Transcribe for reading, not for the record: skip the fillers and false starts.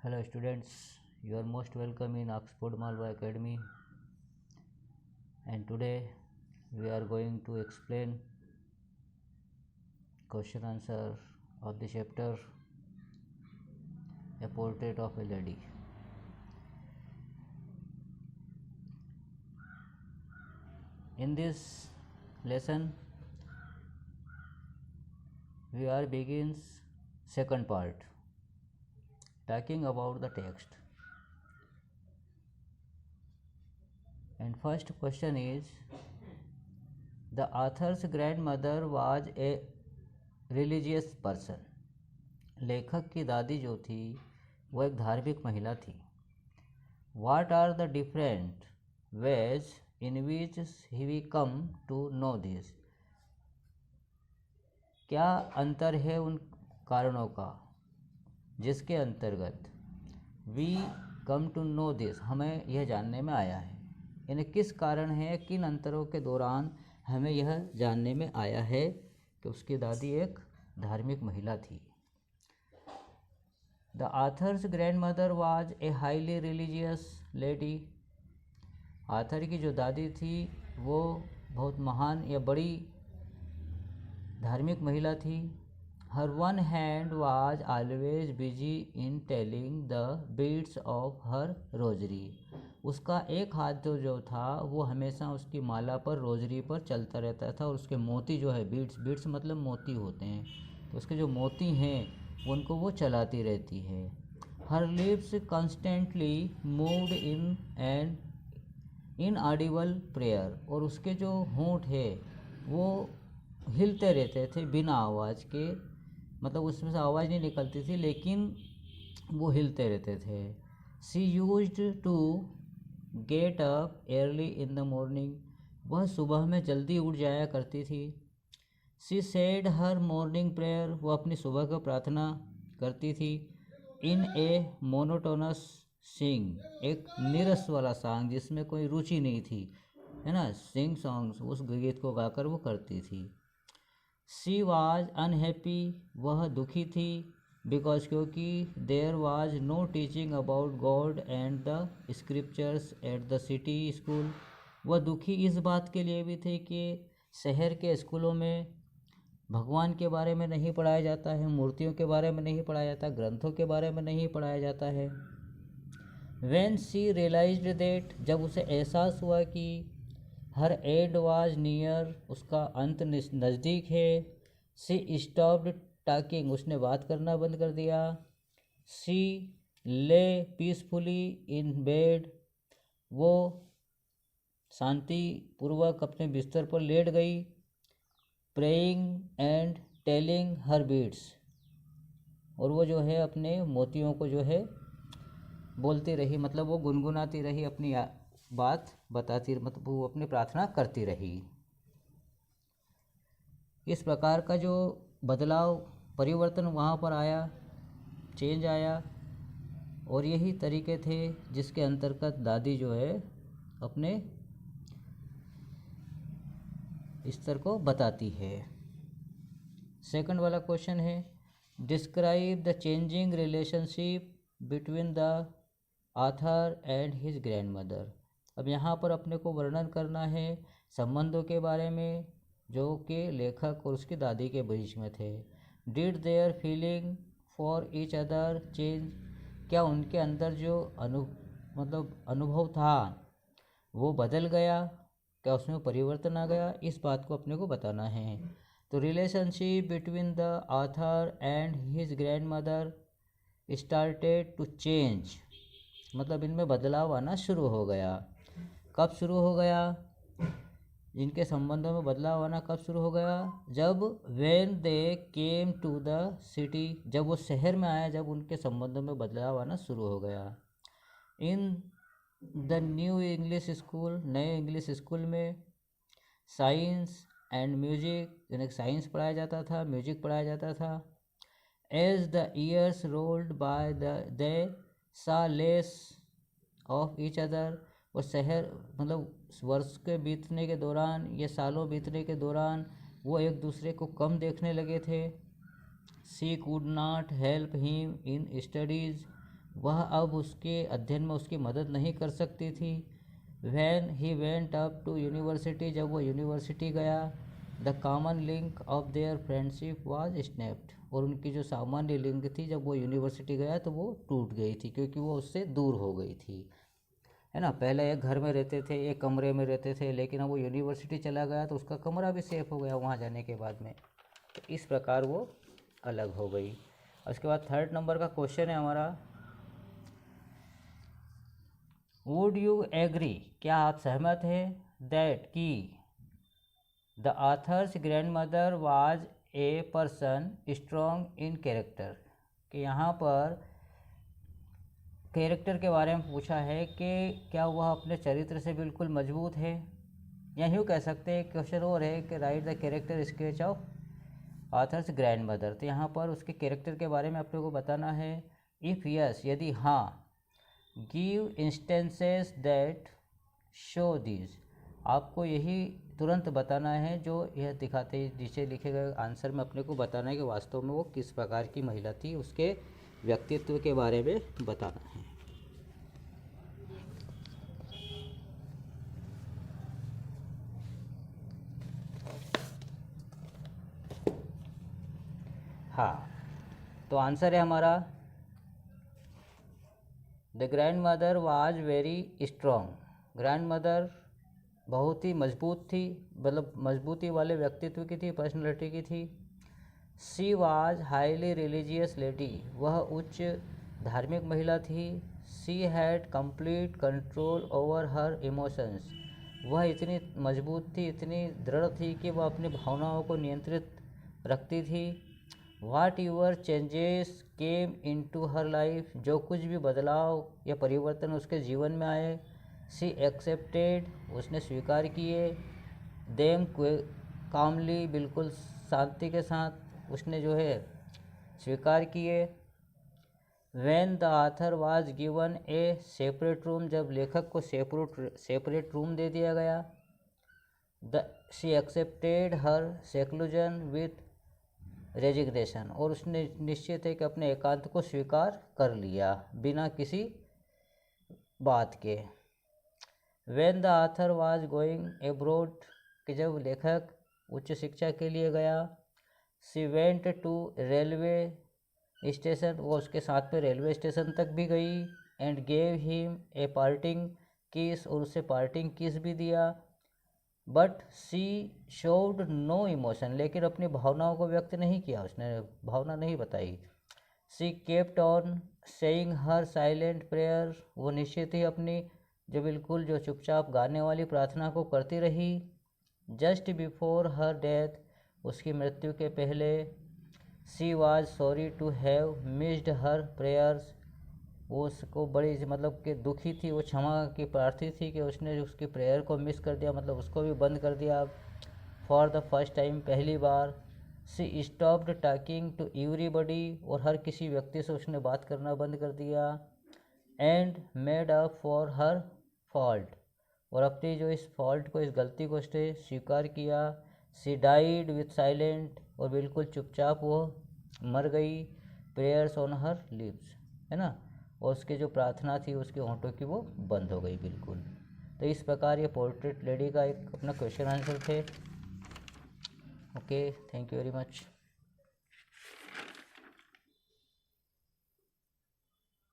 Hello students, you are most welcome in Oxford Malwa Academy, and today we are going to explain question answer of the chapter A Portrait of a Lady. In this lesson we are begins second part talking about the text, and first question is the author's grandmother was a religious person. लेखक की दादी जो थी वो एक धार्मिक महिला थी. What are the different ways in which we come to know this? क्या अंतर है उन कारणों का जिसके अंतर्गत we come to know this, हमें यह जानने में आया है. यानी किस कारण है, किन अंतरों के दौरान हमें यह जानने में आया है कि उसकी दादी एक धार्मिक महिला थी. The author's grandmother was a highly religious lady. Author की जो दादी थी वो बहुत महान या बड़ी धार्मिक महिला थी. Her one hand was always busy in telling the beads of her rosary. उसका एक हाथ जो था वो हमेशा उसकी माला पर, रोजरी पर चलता रहता था, और उसके मोती जो है, बीड्स मतलब मोती होते हैं, तो उसके जो मोती हैं उनको वो चलाती रहती है. Her lips constantly moved in an inaudible prayer. और उसके जो होंठ है वो हिलते रहते थे बिना आवाज़ के, मतलब उसमें से आवाज़ नहीं निकलती थी लेकिन वो हिलते रहते थे. She used to get up early in the morning. वह सुबह में जल्दी उठ जाया करती थी. She said her morning prayer. वो अपनी सुबह का प्रार्थना करती थी. In a monotonous sing, एक नीरस वाला सॉन्ग जिसमें कोई रुचि नहीं थी, है ना, सिंग सॉन्ग्स, उस गीत को गाकर वो करती थी. She was unhappy. वह दुखी थी. Because क्योंकि there was no teaching about God and the scriptures at the city school. वह दुखी इस बात के लिए भी थे कि शहर के स्कूलों में भगवान के बारे में नहीं पढ़ाया जाता है, मूर्तियों के बारे में नहीं पढ़ाया जाता, ग्रंथों के बारे में नहीं पढ़ाया जाता है. When she realized that, जब उसे एहसास हुआ कि her end was near, उसका अंत नज़दीक है. She stopped talking. उसने बात करना बंद कर दिया. She lay peacefully in bed. वो शांति पूर्वक अपने बिस्तर पर लेट गई. Praying and telling her beads. और वो जो है अपने मोतियों को जो है बोलती रही, मतलब वो गुनगुनाती रही, अपनी बात बताती, मतलब वो अपनी प्रार्थना करती रही. इस प्रकार का जो बदलाव, परिवर्तन वहाँ पर आया, चेंज आया, और यही तरीके थे जिसके अंतर्गत दादी जो है अपने स्तर को बताती है. सेकंड वाला क्वेश्चन है describe the changing relationship between the author and his grandmother. अब यहाँ पर अपने को वर्णन करना है संबंधों के बारे में जो कि लेखक और उसकी दादी के बीच में थे. Did their feeling for each other change. क्या उनके अंदर जो अनुभव था वो बदल गया, क्या उसमें परिवर्तन आ गया, इस बात को अपने को बताना है. तो relationship between the author and his grandmother started to change, मतलब इनमें बदलाव आना शुरू हो गया. कब शुरू हो गया, इनके संबंधों में बदलाव आना कब शुरू हो गया, जब when they came to the city, जब वो शहर में आया, जब उनके संबंधों में बदलाव आना शुरू हो गया. In the new English school, नए इंग्लिश स्कूल में साइंस एंड म्यूजिक, यानी साइंस पढ़ाया जाता था, म्यूजिक पढ़ाया जाता था. As the years rolled by they saw less of each other. वो शहर, मतलब वर्ष के बीतने के दौरान या सालों बीतने के दौरान वो एक दूसरे को कम देखने लगे थे. She could not help him in studies. वह अब उसके अध्ययन में उसकी मदद नहीं कर सकती थी। When he went up to university, जब वो यूनिवर्सिटी गया, the common link of their friendship was snapped, और उनकी जो सामान्य लिंक थी जब वो यूनिवर्सिटी गया तो वो टूट गई थी, क्योंकि वो उससे दूर हो गई थी, है ना। पहले एक घर में रहते थे, एक कमरे में रहते थे, लेकिन अब वो यूनिवर्सिटी चला गया तो उसका कमरा भी सेफ हो गया वहाँ जाने के बाद में, तो इस प्रकार वो अलग हो गई। उसके बाद 3rd नंबर का क्वेश्चन है हमारा, वुड यू एग्री, क्या आप सहमत हैं, दैट कि the authors grand mother was a person strong in character, कि यहाँ पर कैरेक्टर के बारे में पूछा है कि क्या वह अपने चरित्र से बिल्कुल मजबूत है, या यूँ कह सकते हैं क्वेश्चन और है कि right the character sketch of authors grand mother, तो यहाँ पर उसके कैरेक्टर के बारे में अपने को बताना है। इफ़ यस, यदि हाँ, give instances that show this, आपको यही तुरंत बताना है जो यह दिखाते, नीचे लिखे गए आंसर में अपने को बताना है कि वास्तव में वो किस प्रकार की महिला थी, उसके व्यक्तित्व के बारे में बताना है। हाँ, तो आंसर है हमारा, the grand mother was very strong, grand mother बहुत ही मजबूत थी, मतलब मजबूती वाले व्यक्तित्व की थी, पर्सनैलिटी की थी। She was highly religious lady, वह उच्च धार्मिक महिला थी। She had complete control over her emotions, वह इतनी मजबूत थी, इतनी दृढ़ थी कि वह अपनी भावनाओं को नियंत्रित रखती थी। What your changes came into her life, जो कुछ भी बदलाव या परिवर्तन उसके जीवन में आए, सी एक्सेप्टेड, उसने स्वीकार किए। देम कामली, बिल्कुल शांति के साथ उसने जो है स्वीकार किए। When the author was given a separate room, जब लेखक को सेपरेट रूम दे दिया गया। She accepted her seclusion with resignation, और उसने निश्चित है कि अपने एकांत को स्वीकार कर लिया बिना किसी बात के। When the author was going abroad, कि जब लेखक उच्च शिक्षा के लिए गया। She went to railway station, वो उसके साथ में रेलवे स्टेशन तक भी गई। And gave him a parting kiss, और उसे पार्टिंग किस भी दिया। But she showed no emotion, लेकिन अपनी भावनाओं को व्यक्त नहीं किया, उसने भावना नहीं बताई। She kept on saying her silent prayer, वो निश्चित ही अपनी जो बिल्कुल जो चुपचाप गाने वाली प्रार्थना को करती रही। जस्ट बिफोर हर डेथ, उसकी मृत्यु के पहले। She was sorry to have missed her prayers, वो उसको बड़ी मतलब कि दुखी थी, वो क्षमा की प्रार्थी थी कि उसने उसकी प्रेयर को मिस कर दिया, मतलब उसको भी बंद कर दिया फॉर द फर्स्ट टाइम, पहली बार। सी स्टॉप्ड टॉकिंग टू एवरीबडी, और हर किसी व्यक्ति से उसने बात करना बंद कर दिया। And made up for her fault, और अपनी जो इस फॉल्ट को, इस गलती को उसने स्वीकार किया। सी डाइड विथ साइलेंट, और बिल्कुल चुपचाप वो मर गई। प्रेयर्स ऑन हर लिप्स, है ना, और उसकी जो प्रार्थना थी उसके होंठों की वो बंद हो गई बिल्कुल। तो इस प्रकार ये पोर्ट्रेट लेडी का एक अपना क्वेश्चन आंसर थे। Okay, thank you very much.